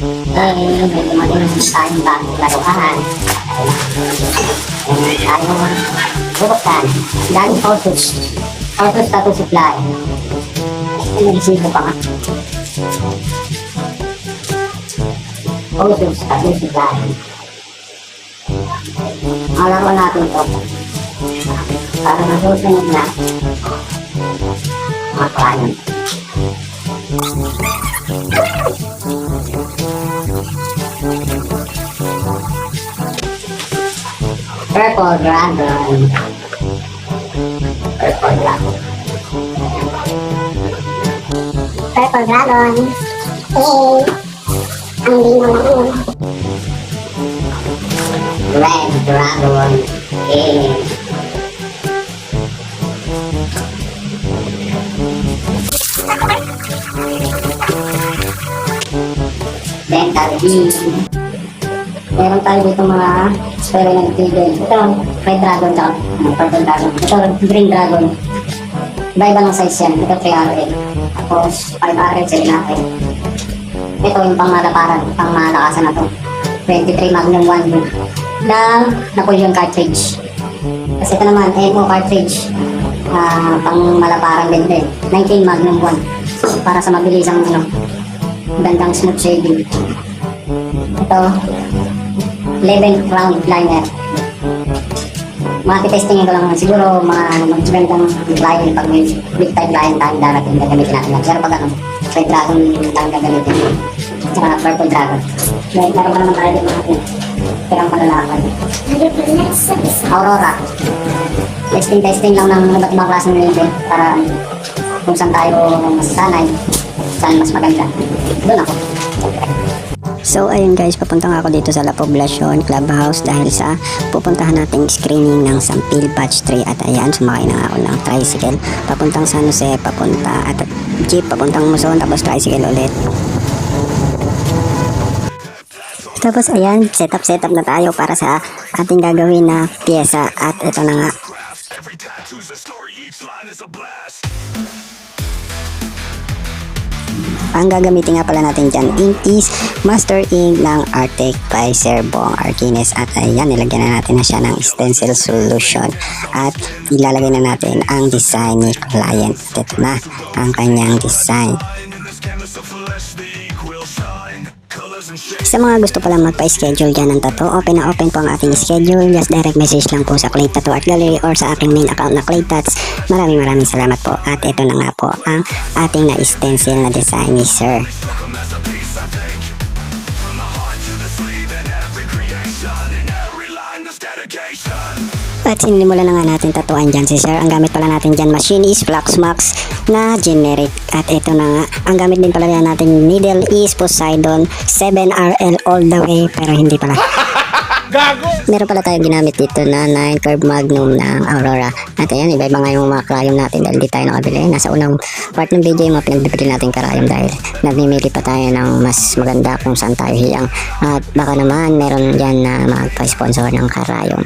may dumating tayong bagong laruan. Ayaw bubuksan. Daming Ortus. Ortus tattoo supply. Nag-isipo pa nga. Ortus tattoo supply. Ang laruan natin ito. Para masusunod na mga klient. Purple Dragon. Purple Dragon. Purple Dragon. Ang lino na yun. Red Dragon. Dental Beam. Meron tayo dito mga spero ng tigil. Ito, Red Dragon daw. Purple Dragon. Ito, Green Dragon. Iba-iba ng size yan. Ito, 3RL. Tapos, 5RL sila natin. Ito yung pangmalaparan, pangmalakasan na to. 23 Magnum 1 na full yung cartridge. Kasi ito naman, MO cartridge. Pangmalaparan din. 19 Magnum 1. Para sa mabilisang gandang smooth shading. Ito, 11 round liner. Testingin ko lang siguro magandang liner pag may big time liner tayo darating gagamitin natin lang. Pero pag Red Dragon lang gagamitin. Tsaka Purple Dragon. Meron pa naman tayo din natin. Pero ang palalakad. Aurora. Testing lang ng iba't ibang klase ng lente para kung saan tayo masasanay, saan mas maganda. Doon ako. So ayun guys, papunta nga ako dito sa La Poblacion Clubhouse dahil sa pupuntahan nating screening ng Sampil Batch 3 at ayan, sumakay na ako ng tricycle papuntang San Jose, papunta at jeep papuntang Muson, tapos tricycle ulit. Tapos ayan, setup na tayo para sa ating gagawin na pyesa at ito na nga. Ang gagamitin nga pala natin dyan ink is Master Ink ng Arctic by Sir Bong Arquines at ayan, nilagyan na natin na siya ng stencil solution at ilalagay na natin ang design ni client. Ito na ang kanyang design. Sa mga gusto pala magpa-schedule dyan ng tattoo, open na open po ang ating schedule. Just direct message lang po sa Clay Tattoo Art Gallery or sa aking main account na Clay Tats. Maraming salamat po. At ito na nga po ang ating na-stencil na design ni Sir. At sinimulan na nga natin tatuan dyan si Sir. Ang gamit pala natin dyan machine is Fluxmax na generic. At ito na nga, ang gamit din pala natin needle is Poseidon 7RL all the way, pero hindi pala. Gago! Meron pala tayong ginamit dito na 9 curve magnum ng Aurora. At ayan, iba-iba nga yung mga karayom natin dahil di tayo nakabili. Nasa unang part ng video yung mga pinagbibili natin karayom dahil nagmimili pa tayo ng mas maganda kung saan tayo hiyang. At baka naman meron dyan na magpa-sponsor ng karayom.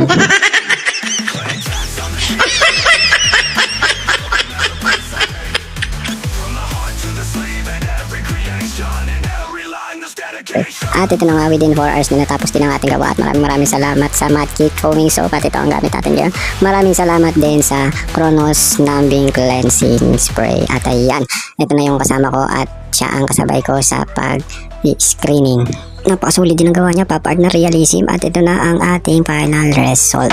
At ito na nga, within 4 hours na natapos din ang ating gawa at maraming salamat sa Matkit Foaming Soap at ito ang gamit natin dyan. Maraming salamat din sa Kronos Numbing Cleansing Spray. At ayan, ito na yung kasama ko at siya ang kasabay ko sa pag-screening. Napakasulit din ang gawa niya, Pop Art na realism at ito na ang ating final result.